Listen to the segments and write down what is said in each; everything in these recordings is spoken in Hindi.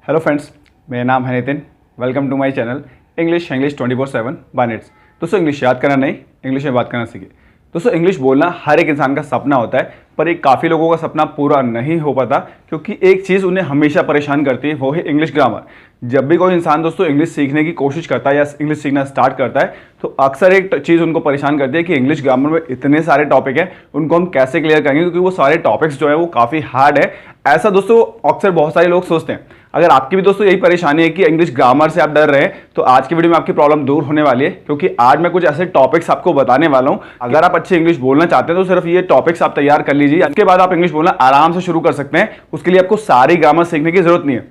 हेलो फ्रेंड्स, मेरा नाम है Nitin. Welcome to my channel English 24/7 by Nits. दोस्तों, इंग्लिश याद करना नहीं, इंग्लिश में बात करना सीखिए। दोस्तों, इंग्लिश बोलना हर एक इंसान का सपना होता है, पर एक काफ़ी लोगों का सपना पूरा नहीं हो पाता क्योंकि एक चीज़ उन्हें हमेशा परेशान करती है, वो है इंग्लिश ग्रामर। जब भी कोई इंसान दोस्तों इंग्लिश सीखने की कोशिश करता है या इंग्लिश सीखना स्टार्ट करता है तो अक्सर एक चीज़ उनको परेशान करती है कि इंग्लिश ग्रामर में इतने सारे टॉपिक हैं, उनको हम कैसे क्लियर करेंगे, क्योंकि वो सारे टॉपिक्स जो है वो काफ़ी हार्ड है। ऐसा दोस्तों अक्सर बहुत सारे लोग सोचते हैं। अगर आपकी भी दोस्तों यही परेशानी है कि इंग्लिश ग्रामर से आप डर रहे हैं, तो आज की वीडियो में आपकी प्रॉब्लम दूर होने वाली है, क्योंकि आज मैं कुछ ऐसे टॉपिक्स आपको बताने वाला हूं। अगर आप अच्छी इंग्लिश बोलना चाहते हैं तो सिर्फ ये टॉपिक्स आप तैयार कर लीजिए, उसके बाद आप इंग्लिश बोलना आराम से शुरू कर सकते हैं। उसके लिए आपको सारी ग्रामर सीखने की जरूरत नहीं है।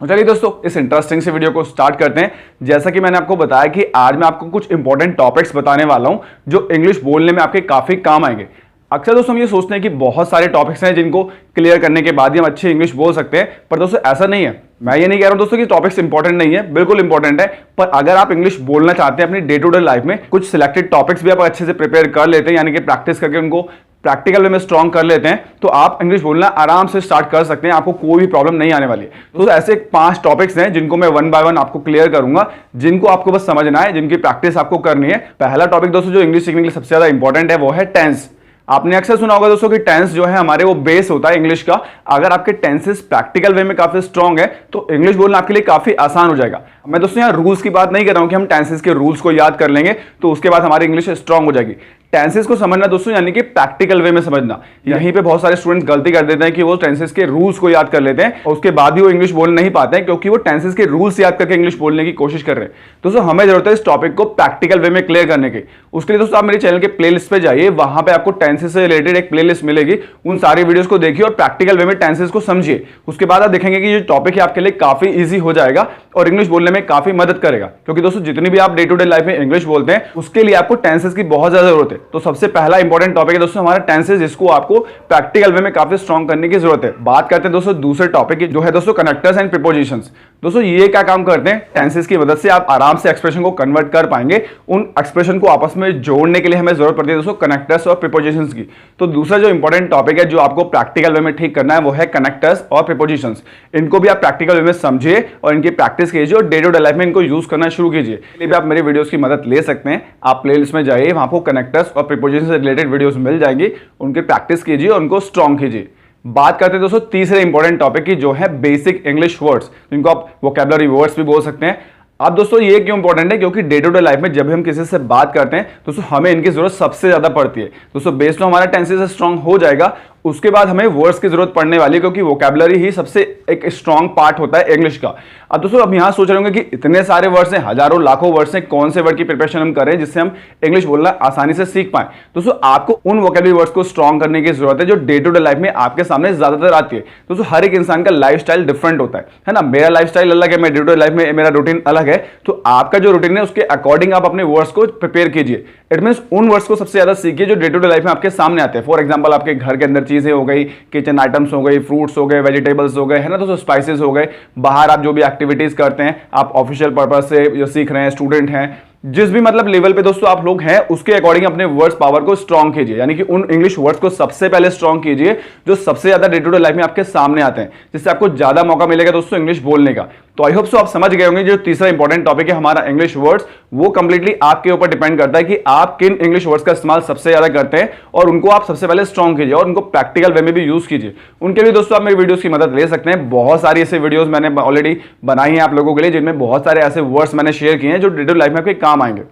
तो चलिए दोस्तों, इस इंटरेस्टिंग से वीडियो को स्टार्ट करते हैं। जैसा कि मैंने आपको बताया कि आज मैं आपको कुछ इंपॉर्टेंट टॉपिक्स बताने वाला हूं जो इंग्लिश बोलने में आपके काफी काम आएंगे। अक्सर दोस्तों हम ये सोचते हैं कि बहुत सारे टॉपिक्स हैं जिनको क्लियर करने के बाद ही हम अच्छी इंग्लिश बोल सकते हैं, पर दोस्तों ऐसा नहीं है। मैं ये नहीं कह रहा हूं दोस्तों कि टॉपिक्स इंपॉर्टेंट नहीं है, बिल्कुल इंपॉर्टेंट है। पर अगर आप इंग्लिश बोलना चाहते हैं अपनी डे टू डे लाइफ में, कुछ सिलेक्टेड टॉपिक्स भी आप अच्छे से प्रिपेयर कर लेते हैं, यानी कि प्रैक्टिस करके उनको प्रैक्टिकल वे में स्ट्रॉन्ग कर लेते हैं, तो आप इंग्लिश बोलना आराम से स्टार्ट कर सकते हैं। आपको कोई भी प्रॉब्लम नहीं आने वाली है। तो ऐसे 5 टॉपिक्स हैं जिनको मैं वन बाय वन आपको क्लियर करूंगा, जिनको आपको बस समझना है, जिनकी प्रैक्टिस आपको करनी है। पहला टॉपिक दोस्तों जो इंग्लिश सीखने के लिए सबसे ज्यादा इंपॉर्टेंट है वो है टेंस। आपने अक्सर सुना होगा दोस्तों कि टेंस जो है हमारे वो बेस होता है इंग्लिश का। अगर आपके टेंसेस प्रैक्टिकल वे में काफी स्ट्रांग है तो इंग्लिश बोलना आपके लिए काफी आसान हो जाएगा। मैं दोस्तों यहाँ रूल्स की बात नहीं कर रहा हूं कि हम टेंसेस के रूल्स को याद कर लेंगे तो उसके बाद हमारी इंग्लिश स्ट्रांग हो जाएगी। टेंसेस को समझना दोस्तों यानी कि प्रैक्टिकल वे में समझना। यहीं पे बहुत सारे स्टूडेंट्स गलती कर देते हैं कि वो टेंसेस के रूल्स को याद कर लेते हैं और उसके बाद भी वो इंग्लिश बोल नहीं पाते हैं, क्योंकि वो टेंसेस के रूल्स याद करके इंग्लिश बोलने की कोशिश कर रहे हैं। दोस्तों हमें जरूरत है इस टॉपिक को प्रैक्टिकल वे में क्लियर करने की। उसके लिए दोस्तों आप मेरे चैनल के प्लेलिस्ट पे जाइए, वहां पे आपको टेंसेस से रिलेटेड एक प्लेलिस्ट मिलेगी। उन सारी वीडियोस को देखिए और प्रैक्टिकल वे में टेंसेस को समझिए। उसके बाद आप देखेंगे कि ये टॉपिक है आपके लिए काफी ईजी हो जाएगा और इंग्लिश बोलने में काफी मदद करेगा। क्योंकि दोस्तों जितनी भी आप डे टू डे लाइफ में इंग्लिश बोलते हैं उसके लिए आपको टेंसेस की बहुत ज्यादा जरूरत है। तो सबसे पहला इंपॉर्टेंट टॉपिक है दोस्तों हमारा टेंसेस, जिसको आपको प्रैक्टिकल वे में काफी स्ट्रॉन्ग करने की जरूरत है। बात करते हैं दोस्तों दूसरे टॉपिक की, जो है दोस्तों कनेक्टर्स एंड प्रीपोजिशंस। दोस्तों ये क्या काम करते हैं? टेंसेस की मदद से आप आराम से एक्सप्रेशन को कन्वर्ट कर पाएंगे। उन एक्सप्रेशन को आपस में जोड़ने के लिए हमें जरूरत पड़ती है दोस्तों कनेक्टर्स और प्रीपोजिशंस की। तो दूसरा जो इंपॉर्टेंट टॉपिक है जो आपको प्रैक्टिकल वे में ठीक करना है वो है कनेक्टर्स और प्रीपोजिशंस। इनको भी आप प्रैक्टिकल वे में समझिए और इनकी प्रैक्टिस कीजिए और डे टू डे लाइफ में इनको यूज करना शुरू कीजिए। इसलिए भी आप मेरे वीडियोस की मदद ले सकते हैं। आप प्लेलिस्ट में जाइए, वहां आपको कनेक्टर्स और प्रीपोजिशन से रिलेटेड वीडियोस मिल जाएंगी। उनकी प्रैक्टिस कीजिए और उनको स्ट्रॉन्ग कीजिए। बात करते हैं दोस्तों तीसरे इंपॉर्टेंट टॉपिक की, जो है बेसिक इंग्लिश वर्ड्स, जिनको आप वोकैबुलरी वर्ड्स भी बोल सकते हैं। अब दोस्तों ये क्यों इंपॉर्टेंट है? क्योंकि डे टू डे लाइफ में जब हम किसी से बात करते हैं दोस्तों हमें इनकी जरूरत सबसे ज्यादा पड़ती है। दोस्तों बेस तो हमारा टेंसेस स्ट्रांग हो जाएगा, उसके बाद हमें वर्ड्स की जरूरत पड़ने वाली है, क्योंकि वोकैबुलरी ही सबसे एक स्ट्रांग पार्ट होता है इंग्लिश का। अब दोस्तों अब यहां सोच रहे होंगे कि इतने सारे वर्ड्स हैं, हजारों लाखों वर्ड्स हैं, कौन से वर्ड की प्रिपरेशन हम करें जिससे हम इंग्लिश बोलना आसानी से सीख पाए। दोस्तों आपको उन वोकैबुलरी वर्ड्स को स्ट्रांग करने की जरूरत है जो डे टू डे लाइफ में आपके सामने ज्यादातर आती है। दोस्तों हर एक इंसान का लाइफ स्टाइल डिफरेंट होता है ना। मेरा लाइफ स्टाइल अलग है, मैं डे टू डे लाइफ में मेरा रूटीन अलग है, तो आपका जो रूटीन है उसके अकॉर्डिंग आप अपने वर्ड्स को प्रिपेयर कीजिए। इट मींस उन वर्ड्स को सबसे ज्यादा सीखिए जो डे टू डे लाइफ में आपके सामने आते हैं। फॉर एग्जांपल आपके घर के अंदर चीजें हो गई, किचन आइटम्स हो गई, फ्रूट्स हो गए, वेजिटेबल्स हो गए, है ना दोस्तों, स्पाइसेस हो गए। बाहर आप जो भी एक्टिविटीज करते हैं, आप ऑफिशियल पर्पस से जो सीख रहे हैं, स्टूडेंट हैं, जिस भी मतलब लेवल पे दोस्तों आप लोग हैं, उसके अकॉर्डिंग अपने वर्ड्स पावर को स्ट्रॉन्ग कीजिए। यानी कि उन इंग्लिश वर्ड्स को सबसे पहले स्ट्रॉन्ग कीजिए जो सबसे ज्यादा डे टू डे लाइफ में आपके सामने आते हैं, जिससे आपको ज्यादा मौका मिलेगा दोस्तों इंग्लिश बोलने का। तो आई होप सो आप समझ गए होंगे जो तीसरा इंपॉर्टेंट टॉपिक है हमारा इंग्लिश वर्ड्स, वो कंप्लीटली आपके ऊपर डिपेंड करता है कि आप किन इंग्लिश वर्ड्स का इस्तेमाल सबसे ज्यादा करते हैं और उनको आप सबसे पहले स्ट्रॉन्ग कीजिए और उनको प्रैक्टिकल वे में भी यूज कीजिए। उनके लिए दोस्तों आप मेरी वीडियोस की मदद ले सकते हैं। बहुत सारी ऐसे वीडियोस मैंने ऑलरेडी बनाई हैं आप लोगों के लिए, जिनमें बहुत सारे ऐसे वर्ड्स मैंने शेयर किए हैं जो डे टू डे लाइफ में आपके काम आएंगे।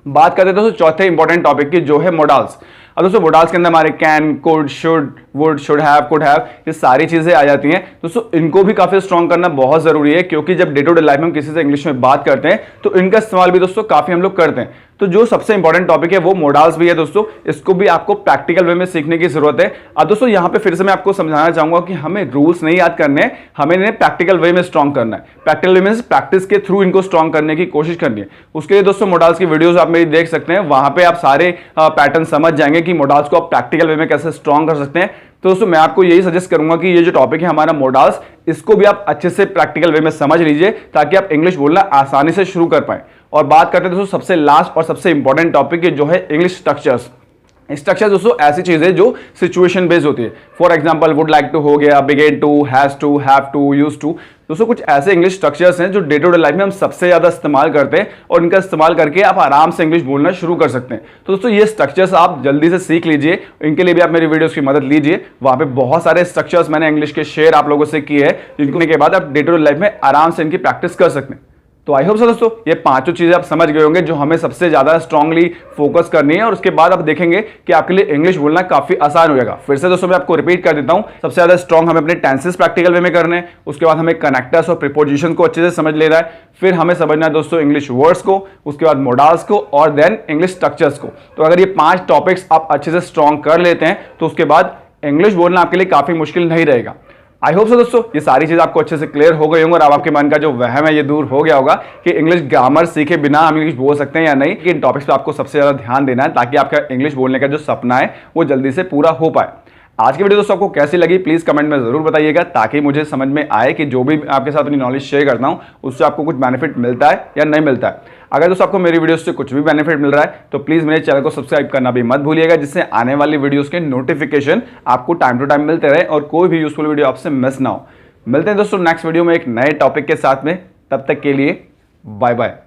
बात करते हैं दोस्तों चौथे इंपॉर्टेंट टॉपिक की, जो है मोडाल्स। अब दोस्तों मोडाल्स के अंदर हमारे can, could, should, would, should have, could have, ये सारी चीजें आ जाती हैं। दोस्तों इनको भी काफी स्ट्रॉन्ग करना बहुत जरूरी है, क्योंकि जब डे टू डे लाइफ में हम किसी से इंग्लिश में बात करते हैं तो इनका इस्तेमाल भी दोस्तों काफी हम लोग करते हैं। तो जो सबसे इंपॉर्टेंट टॉपिक है वो मोडाल्स भी है दोस्तों, इसको भी आपको प्रैक्टिकल वे में सीखने की जरूरत है। अब दोस्तों यहाँ पे फिर से मैं आपको समझाना चाहूंगा कि हमें रूल्स नहीं याद करने हैं, हमें इन्हें प्रैक्टिकल वे में स्ट्रॉन्ग करना है। प्रैक्टिकल वे में प्रैक्टिस के थ्रू इनको स्ट्रॉन्ग करने की कोशिश करनी है। उसके लिए दोस्तों मोडाल्स की वीडियोस आप मेरी देख सकते हैं, वहां पे आप सारे पैटर्न समझ जाएंगे कि मोडाल्स को आप प्रैक्टिकल वे में कैसे स्ट्रॉन्ग कर सकते हैं। तो दोस्तों मैं आपको यही सजेस्ट करूंगा कि ये जो टॉपिक है हमारा मोडाल्स, इसको भी आप अच्छे से प्रैक्टिकल वे में समझ लीजिए ताकि आप इंग्लिश बोलना आसानी से शुरू कर पाए। और बात करते हैं दोस्तों सबसे लास्ट और सबसे इंपॉर्टेंट टॉपिक जो है इंग्लिश स्ट्रक्चर्स। स्ट्रक्चर दोस्तों ऐसी चीज है जो सिचुएशन बेस्ड होती है। For example would like to हो गया, begin to, has to, have to, use to. दोस्तों कुछ ऐसे इंग्लिश स्ट्रक्चर्स हैं जो डे टू डे लाइफ में हम सबसे ज्यादा इस्तेमाल करते हैं और इनका इस्तेमाल करके आप आराम से इंग्लिश बोलना शुरू कर सकते हैं। तो दोस्तों ये स्ट्रक्चर्स आप जल्दी से सीख लीजिए, इनके लिए भी आप मेरी वीडियोस की मदद लीजिए। वहां पे बहुत सारे स्ट्रक्चर्स मैंने इंग्लिश के शेयर आप लोगों से किए हैं, जिनको के बाद आप डे टू डे लाइफ में आराम से इनकी प्रैक्टिस कर सकते हैं। तो आई होप सो दोस्तों ये पांचों चीजें आप समझ गए होंगे जो हमें सबसे ज्यादा स्ट्रांगली फोकस करनी है, और उसके बाद आप देखेंगे कि आपके लिए इंग्लिश बोलना काफी आसान हो जाएगा। फिर से दोस्तों मैं आपको रिपीट कर देता हूं, सबसे ज्यादा स्ट्रांग हमें अपने टेंसेस प्रैक्टिकल वे में करने हैं, उसके बाद हमें कनेक्टर्स और प्रीपोजिशन को अच्छे से समझ लेना है, फिर हमें समझना है दोस्तों इंग्लिश वर्ड्स को, उसके बाद मोडाल्स को, और देन इंग्लिश स्ट्रक्चर्स को। तो अगर ये 5 टॉपिक्स आप अच्छे से स्ट्रांग कर लेते हैं तो उसके बाद इंग्लिश बोलना आपके लिए काफी मुश्किल नहीं रहेगा। आई होप सो दोस्तों ये सारी चीज आपको अच्छे से क्लियर हो गई होंगी और अब आपके मन का जो वहम है ये दूर हो गया होगा कि इंग्लिश ग्रामर सीखे बिना हम इंग्लिश बोल सकते हैं या नहीं। इन टॉपिक्स पे आपको सबसे ज्यादा ध्यान देना है ताकि आपका इंग्लिश बोलने का जो सपना है वो जल्दी से पूरा हो पाए। आज की वीडियो दोस्तों आपको कैसी लगी प्लीज कमेंट में जरूर बताइएगा, ताकि मुझे समझ में आए कि जो भी आपके साथ अपनी नॉलेज शेयर करता हूं उससे आपको कुछ बेनिफिट मिलता है या नहीं मिलता है। अगर दोस्तों आपको मेरी वीडियोस से कुछ भी बेनिफिट मिल रहा है तो प्लीज मेरे चैनल को सब्सक्राइब करना भी मत भूलिएगा, जिससे आने वाली वीडियोस के नोटिफिकेशन आपको टाइम टू टाइम मिलते रहे और कोई भी यूजफुल वीडियो आपसे मिस ना हो। मिलते हैं दोस्तों नेक्स्ट वीडियो में एक नए टॉपिक के साथ में, तब तक के लिए बाय बाय।